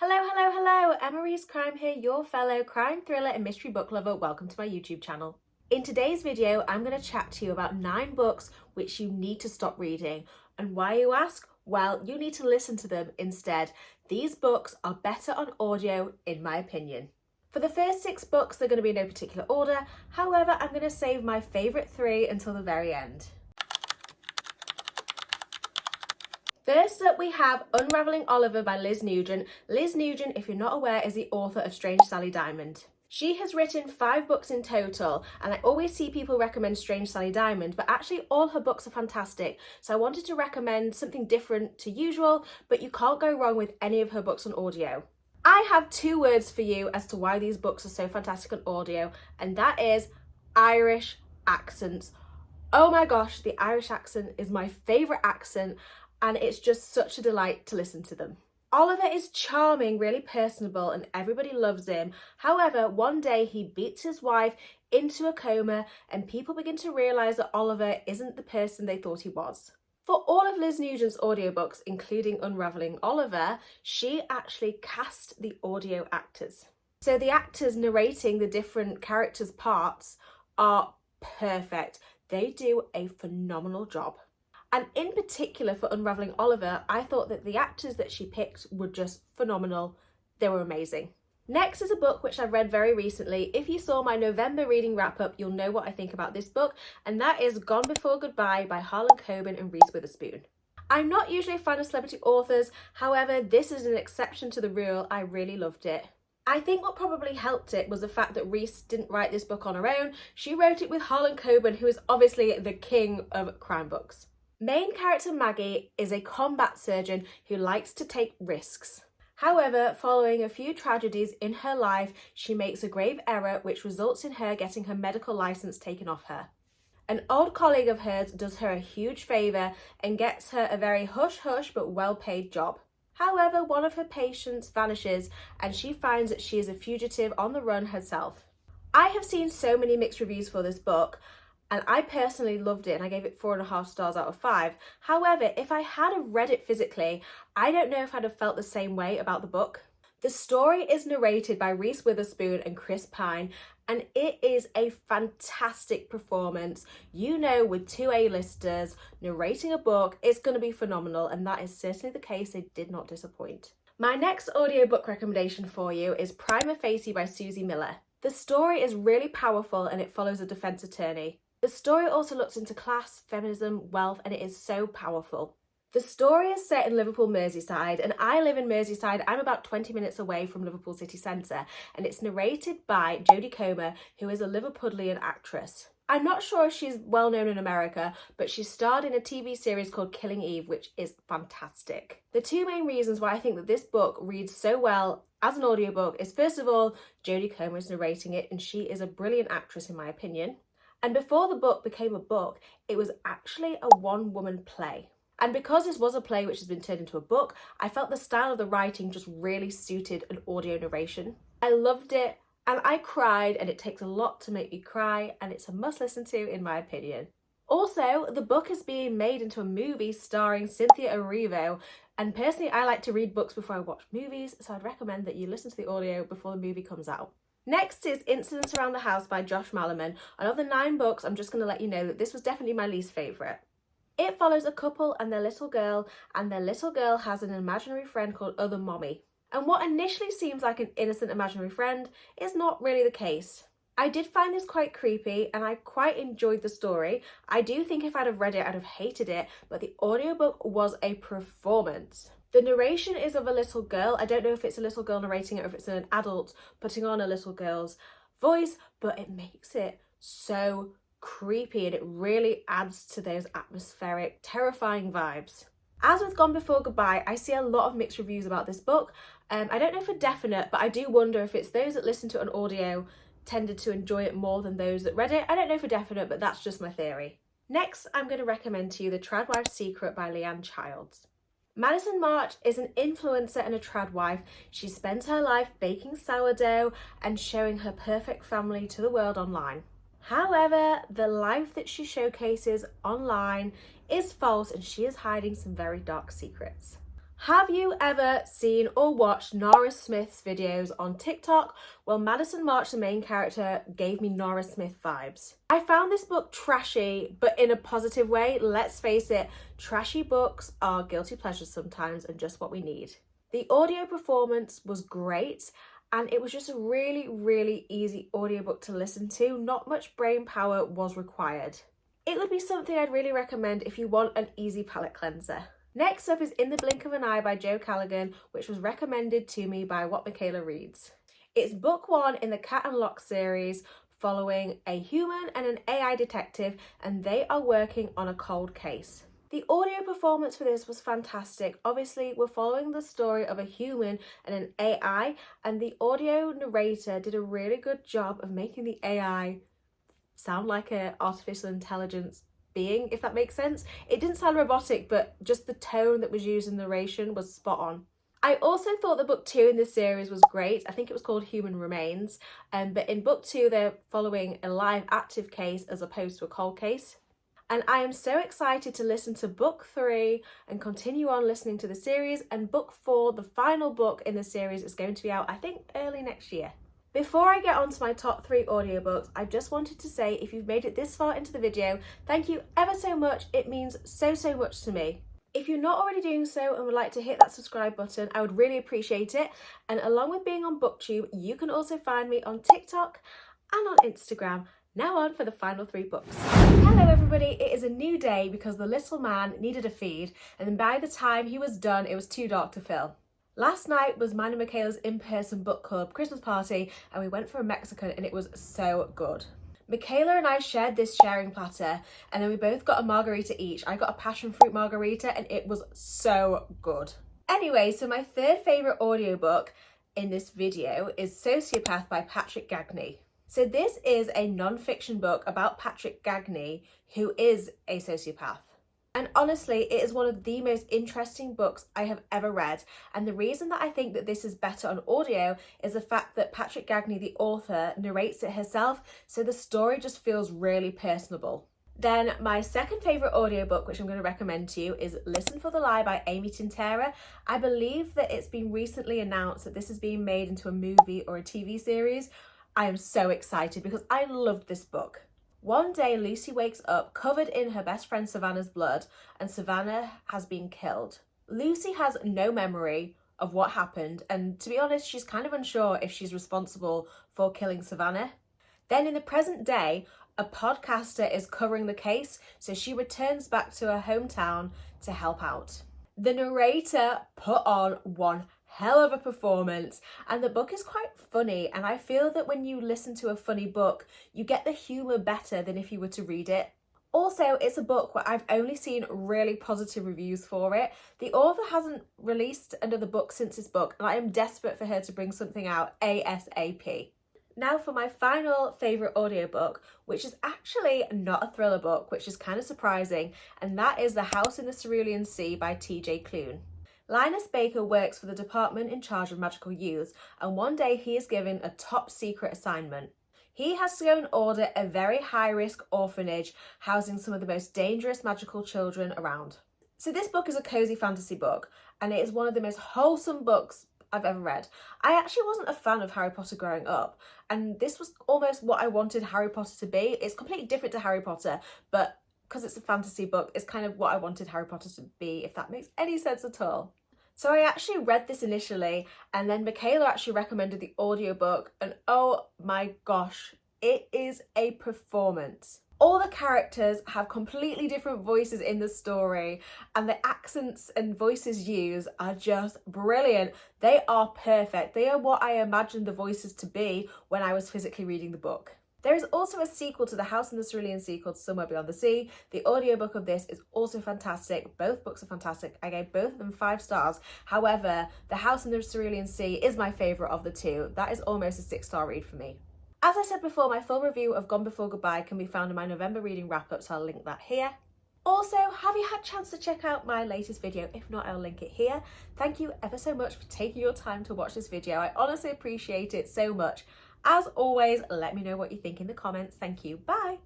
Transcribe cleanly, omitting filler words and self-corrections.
Hello, Emery's Crime here, your fellow crime, thriller and mystery book lover. Welcome to my YouTube channel. In today's video, I'm going to chat to you about 9 books which you need to stop reading. And why, you ask? Well, you need to listen to them instead. These books are better on audio, in my opinion. For the first 6 books, they're going to be in no particular order. However, I'm going to save my favourite 3 until the very end. First up, we have Unravelling Oliver by Liz Nugent. Liz Nugent, if you're not aware, is the author of Strange Sally Diamond. She has written 5 books in total, and I always see people recommend Strange Sally Diamond, but actually all her books are fantastic. So I wanted to recommend something different to usual, but you can't go wrong with any of her books on audio. I have 2 words for you as to why these books are so fantastic on audio, and that is Irish accents. Oh my gosh, the Irish accent is my favourite accent, and it's just such a delight to listen to them. Oliver is charming, really personable, and everybody loves him. However, one day he beats his wife into a coma, and people begin to realise that Oliver isn't the person they thought he was. For all of Liz Nugent's audiobooks, including Unravelling Oliver, she actually cast the audio actors. So the actors narrating the different characters' parts are perfect. They do a phenomenal job. And in particular for Unravelling Oliver, I thought that the actors that she picked were just phenomenal. They were amazing. Next is a book which I've read very recently. If you saw my November reading wrap-up, you'll know what I think about this book, and that is Gone Before Goodbye by Harlan Coben and Reese Witherspoon. I'm not usually a fan of celebrity authors, however, this is an exception to the rule. I really loved it. I think what probably helped it was the fact that Reese didn't write this book on her own. She wrote it with Harlan Coben, who is obviously the king of crime books. Main character Maggie is a combat surgeon who likes to take risks. However, following a few tragedies in her life, she makes a grave error which results in her getting her medical license taken off her. An old colleague of hers does her a huge favour and gets her a very hush-hush but well-paid job. However, one of her patients vanishes and she finds that she is a fugitive on the run herself. I have seen so many mixed reviews for this book, and I personally loved it, and I gave it 4.5 stars out of 5. However, if I had have read it physically, I don't know if I'd have felt the same way about the book. The story is narrated by Reese Witherspoon and Chris Pine, and it is a fantastic performance. You know, with 2 A-listers narrating a book, it's going to be phenomenal, and that is certainly the case. They did not disappoint. My next audiobook recommendation for you is Prima Facie by Susie Miller. The story is really powerful, and it follows a defense attorney. The story also looks into class, feminism, wealth, and it is so powerful. The story is set in Liverpool, Merseyside, and I live in Merseyside. I'm about 20 minutes away from Liverpool city centre, and it's narrated by Jodie Comer, who is a Liverpudlian actress. I'm not sure if she's well known in America, but she starred in a TV series called Killing Eve, which is fantastic. The 2 main reasons why I think that this book reads so well as an audiobook is, first of all, Jodie Comer is narrating it, and she is a brilliant actress in my opinion. And before the book became a book, it was actually a one-woman play. And because this was a play which has been turned into a book, I felt the style of the writing just really suited an audio narration. I loved it, and I cried, and it takes a lot to make me cry, and it's a must listen to in my opinion. Also, the book is being made into a movie starring Cynthia Erivo, and personally I like to read books before I watch movies, so I'd recommend that you listen to the audio before the movie comes out. Next is Incidents Around the House by Josh Malerman, and of the 9 books, I'm just going to let you know that this was definitely my least favourite. It follows a couple and their little girl, and their little girl has an imaginary friend called Other Mommy. And what initially seems like an innocent imaginary friend is not really the case. I did find this quite creepy, and I quite enjoyed the story. I do think if I'd have read it, I'd have hated it, but the audiobook was a performance. The narration is of a little girl. I don't know if it's a little girl narrating it or if it's an adult putting on a little girl's voice, but it makes it so creepy, and it really adds to those atmospheric, terrifying vibes. As with Gone Before Goodbye, I see a lot of mixed reviews about this book. I don't know for definite, but I do wonder if it's those that listen to it on audio tended to enjoy it more than those that read it. I don't know for definite, but that's just my theory. Next, I'm going to recommend to you The Tradwife's Secret by Leanne Childs. Madison March is an influencer and a trad wife. She spends her life baking sourdough and showing her perfect family to the world online. However, the life that she showcases online is false, and she is hiding some very dark secrets. Have you ever seen or watched Nora Smith's videos on TikTok? Well, Madison March, the main character, gave me Nora Smith vibes. I found this book trashy, but in a positive way. Let's face it, trashy books are guilty pleasures sometimes and just what we need. The audio performance was great, and it was just a really, really easy audiobook to listen to. Not much brain power was required. It would be something I'd really recommend if you want an easy palate cleanser. Next up is In the Blink of an Eye by Jo Callaghan, which was recommended to me by What Michaela Reads. It's book one in the Cat and Lock series, following a human and an AI detective, and they are working on a cold case. The audio performance for this was fantastic. Obviously, we're following the story of a human and an AI, and the audio narrator did a really good job of making the AI sound like an artificial intelligence being, if that makes sense. It didn't sound robotic, but just the tone that was used in the narration was spot on. I also thought that book two in this series was great. I think it was called Human Remains, but in book two they're following a live active case as opposed to a cold case. And I am so excited to listen to book three and continue on listening to the series, and book four, the final book in the series, is going to be out, I think, early next year. Before I get on to my top three audiobooks, I just wanted to say, if you've made it this far into the video, thank you ever so much. It means so much to me. If you're not already doing so and would like to hit that subscribe button, I would really appreciate it. And along with being on BookTube, you can also find me on TikTok and on Instagram. Now on for the final three books. Hello everybody, it is a new day because the little man needed a feed, and then by the time he was done, it was too dark to film. Last night was mine and Michaela's in-person book club Christmas party, and we went for a Mexican, and it was so good. Michaela and I shared this sharing platter, and then we both got a margarita each. I got a passion fruit margarita, and it was so good. Anyway, so my third favourite audiobook in this video is Sociopath by Patrick Gagne. So this is a non-fiction book about Patrick Gagne, who is a sociopath. And honestly, it is one of the most interesting books I have ever read. And the reason that I think that this is better on audio is the fact that Patrick Gagne, the author, narrates it herself, so the story just feels really personable. Then my second favourite audiobook, which I'm going to recommend to you, is Listen for the Lie by Amy Tintera. I believe that it's been recently announced that this is being made into a movie or a TV series. I am so excited because I loved this book. One day, Lucy wakes up covered in her best friend Savannah's blood, and Savannah has been killed. Lucy has no memory of what happened, and to be honest, she's kind of unsure if she's responsible for killing Savannah. Then in the present day, a podcaster is covering the case, so she returns back to her hometown to help out. The narrator put on one hell of a performance, and the book is quite funny, and I feel that when you listen to a funny book, you get the humour better than if you were to read it. Also, it's a book where I've only seen really positive reviews for it. The author hasn't released another book since this book, and I am desperate for her to bring something out ASAP. Now for my final favourite audiobook, which is actually not a thriller book, which is kind of surprising, and that is The House in the Cerulean Sea by T.J. Clune. Linus Baker works for the department in charge of magical youths, and one day he is given a top secret assignment. He has to go and audit a very high-risk orphanage housing some of the most dangerous magical children around. So this book is a cozy fantasy book, and it is one of the most wholesome books I've ever read. I actually wasn't a fan of Harry Potter growing up, and this was almost what I wanted Harry Potter to be. It's completely different to Harry Potter, but because it's a fantasy book, it's kind of what I wanted Harry Potter to be, if that makes any sense at all. So I actually read this initially, and then Michaela actually recommended the audiobook, and oh my gosh, it is a performance. All the characters have completely different voices in the story, and the accents and voices used are just brilliant. They are perfect. They are what I imagined the voices to be when I was physically reading the book. There is also a sequel to The House in the Cerulean Sea called Somewhere Beyond the Sea. The audiobook of this is also fantastic. Both books are fantastic. I gave both of them 5 stars. However, The House in the Cerulean Sea is my favourite of the two. That is almost a 6-star read for me. As I said before, my full review of Gone Before Goodbye can be found in my November reading wrap-up, so I'll link that here. Also, have you had a chance to check out my latest video? If not, I'll link it here. Thank you ever so much for taking your time to watch this video. I honestly appreciate it so much. As always, let me know what you think in the comments. Thank you. Bye.